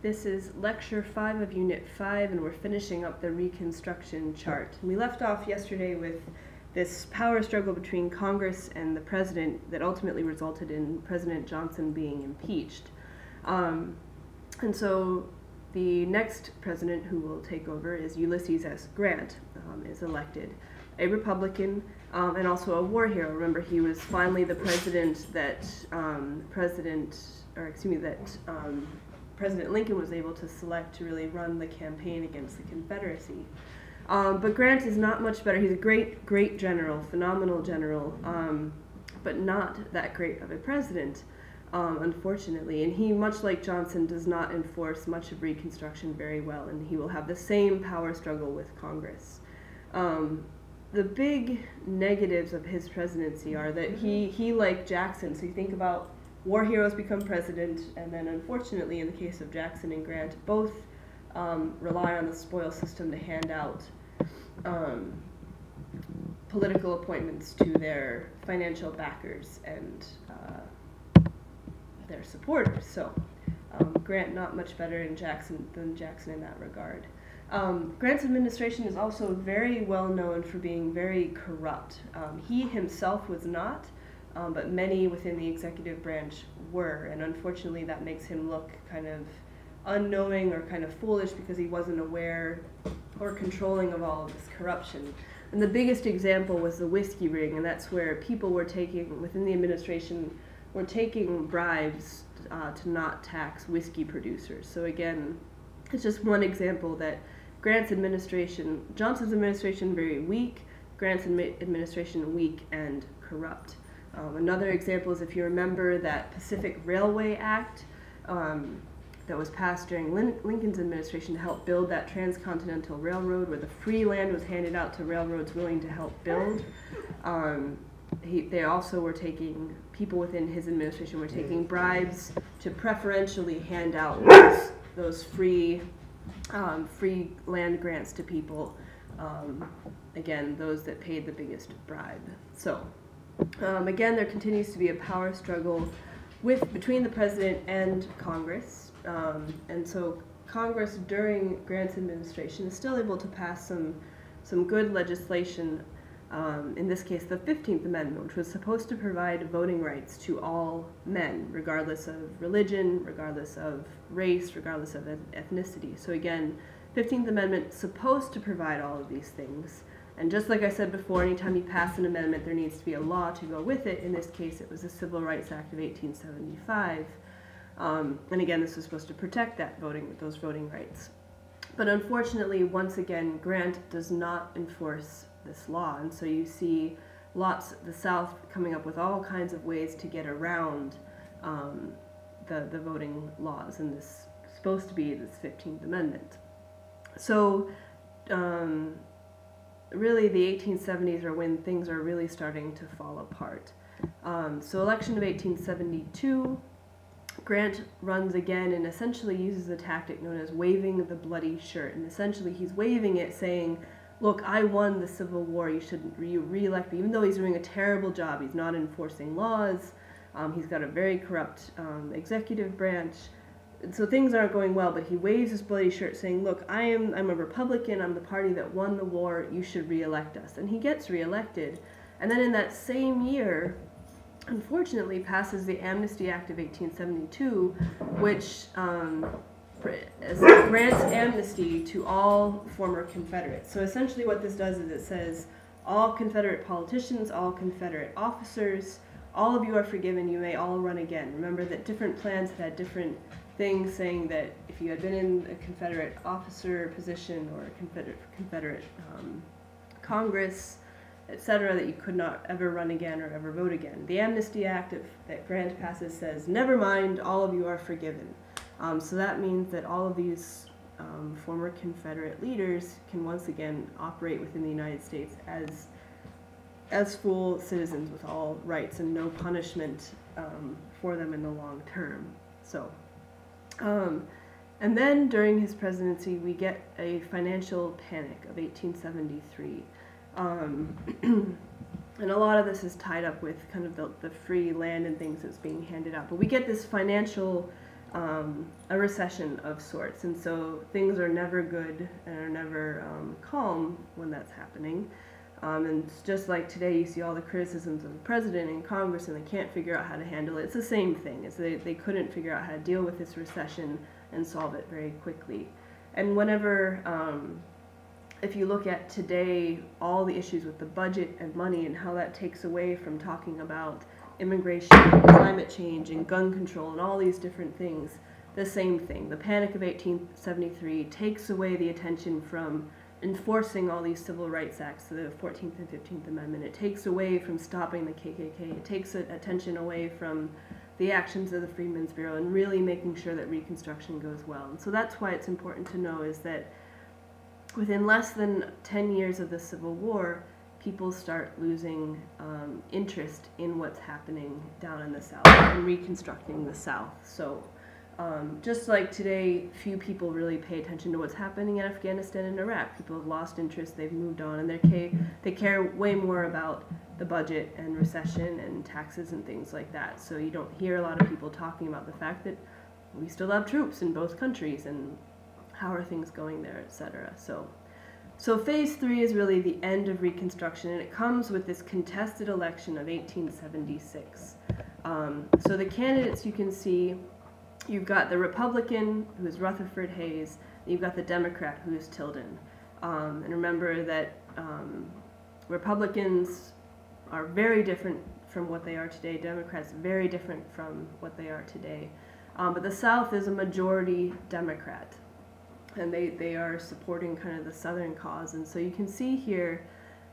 This is Lecture 5 of Unit 5, and we're finishing up the Reconstruction chart. And we left off yesterday with this power struggle between Congress and the President that ultimately resulted in President Johnson being impeached. And so the next president who will take over is Ulysses S. Grant, is elected. A Republican and also a war hero. Remember, he was finally the president that President Lincoln was able to select to really run the campaign against the Confederacy. But Grant is not much better. He's a great general, phenomenal general, but not that great of a president, unfortunately. And he, much like Johnson, does not enforce much of Reconstruction very well, and he will have the same power struggle with Congress. The big negatives of his presidency are that he like Jackson, so you think about war heroes become president, and then unfortunately in the case of Jackson and Grant, both rely on the spoil system to hand out political appointments to their financial backers and their supporters. So Grant not much better than Jackson in that regard. Grant's administration is also very well known for being very corrupt. He himself was not, but many within the executive branch were, and unfortunately that makes him look kind of unknowing or kind of foolish because he wasn't aware or controlling of all of this corruption. And the biggest example was the whiskey ring, and that's where people were taking, within the administration, were taking bribes to not tax whiskey producers. So again, it's just one example that Grant's administration, Johnson's administration very weak, Grant's administration weak and corrupt. Another example is if you remember that Pacific Railway Act that was passed during Lincoln's administration to help build that transcontinental railroad, where the free land was handed out to railroads willing to help build. They also were taking, people within his administration were taking bribes to preferentially hand out those free land grants to people, again, those that paid the biggest bribe. So again, there continues to be a power struggle between the president and Congress, and so Congress during Grant's administration is still able to pass some good legislation. In this case, the 15th Amendment, which was supposed to provide voting rights to all men, regardless of religion, regardless of race, regardless of ethnicity. So again, 15th Amendment supposed to provide all of these things. And just like I said before, anytime you pass an amendment, there needs to be a law to go with it. In this case, it was the Civil Rights Act of 1875. And again, this was supposed to protect those voting rights. But unfortunately, once again, Grant does not enforce this law, and so you see the South coming up with all kinds of ways to get around the voting laws, and this is supposed to be this 15th Amendment. So really the 1870s are when things are really starting to fall apart. So election of 1872, Grant runs again and essentially uses a tactic known as waving the bloody shirt, and essentially he's waving it saying, look, I won the Civil War, you should re-elect me. Even though he's doing a terrible job, he's not enforcing laws, he's got a very corrupt executive branch, and so things aren't going well, but he waves his bloody shirt saying, look, I'm a Republican, I'm the party that won the war, you should re-elect us. And he gets re-elected, and then in that same year, unfortunately, passes the Amnesty Act of 1872, which grants amnesty to all former Confederates. So essentially what this does is it says all Confederate politicians, all Confederate officers, all of you are forgiven, you may all run again. Remember that different plans had different things saying that if you had been in a Confederate officer position or a Confederate Congress, etc., that you could not ever run again or ever vote again. The Amnesty Act that Grant passes says, never mind, all of you are forgiven. So that means that all of these former Confederate leaders can once again operate within the United States as full citizens with all rights and no punishment for them in the long term. So, and then during his presidency, we get a financial panic of 1873. And a lot of this is tied up with kind of the free land and things that's being handed out. But we get this financial a recession of sorts. And so things are never good and are never calm when that's happening. And it's just like today, you see all the criticisms of the president and Congress, and they can't figure out how to handle it. It's the same thing. It's they couldn't figure out how to deal with this recession and solve it very quickly. And whenever, if you look at today, all the issues with the budget and money and how that takes away from talking about immigration and climate change and gun control and all these different things, the same thing. The Panic of 1873 takes away the attention from enforcing all these civil rights acts, the 14th and 15th Amendment. It takes away from stopping the KKK. It takes attention away from the actions of the Freedmen's Bureau and really making sure that Reconstruction goes well. And so that's why it's important to know is that within less than 10 years of the Civil War, people start losing interest in what's happening down in the South and reconstructing the South. So just like today, few people really pay attention to what's happening in Afghanistan and Iraq. People have lost interest, they've moved on, and they care way more about the budget and recession and taxes and things like that. So you don't hear a lot of people talking about the fact that we still have troops in both countries and how are things going there, etc. So phase 3 is really the end of Reconstruction, and it comes with this contested election of 1876. So the candidates you can see, you've got the Republican, who is Rutherford Hayes, and you've got the Democrat, who is Tilden. And remember that Republicans are very different from what they are today. Democrats very different from what they are today. But the South is a majority Democrat, and they are supporting kind of the Southern cause. And so you can see here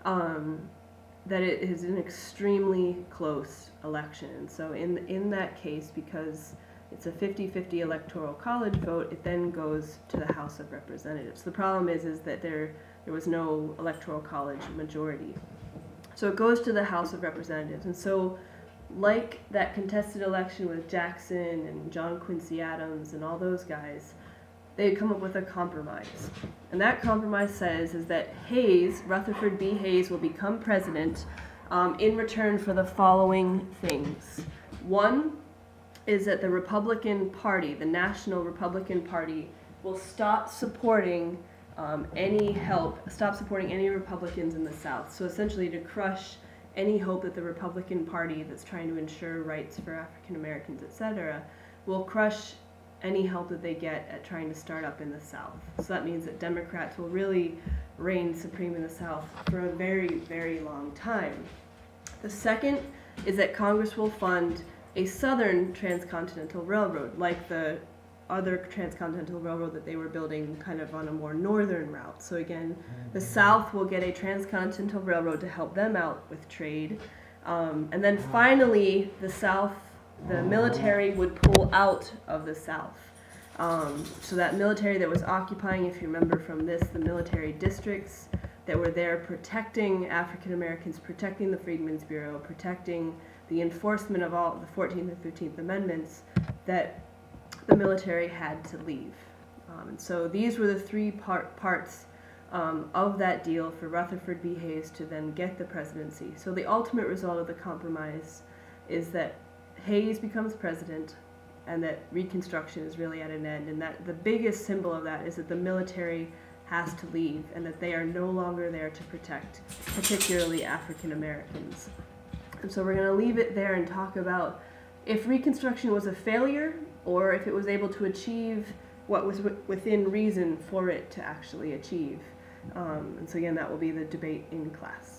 that it is an extremely close election. And so in that case, because it's a 50-50 electoral college vote, it then goes to the House of Representatives. The problem is that there was no electoral college majority. So it goes to the House of Representatives. And so like that contested election with Jackson and John Quincy Adams and all those guys, they come up with a compromise. And that compromise says is that Hayes, Rutherford B. Hayes, will become president in return for the following things. One is that the Republican Party, the National Republican Party, will stop supporting stop supporting any Republicans in the South. So essentially to crush any hope that the Republican Party that's trying to ensure rights for African Americans, etc., will crush any help that they get at trying to start up in the South. So that means that Democrats will really reign supreme in the South for a very, very long time. The second is that Congress will fund a southern transcontinental railroad, like the other transcontinental railroad that they were building kind of on a more northern route. So again, the South will get a transcontinental railroad to help them out with trade. And then finally, the South, the military would pull out of the South. So that military that was occupying, if you remember from this, the military districts that were there protecting African Americans, protecting the Freedmen's Bureau, protecting the enforcement of all the 14th and 15th Amendments, that the military had to leave. And so these were the three parts of that deal for Rutherford B. Hayes to then get the presidency. So the ultimate result of the compromise is that Hayes becomes president and that Reconstruction is really at an end, and that the biggest symbol of that is that the military has to leave and that they are no longer there to protect particularly African Americans. And so we're going to leave it there and talk about if Reconstruction was a failure or if it was able to achieve what was within reason for it to actually achieve. And so again, that will be the debate in class.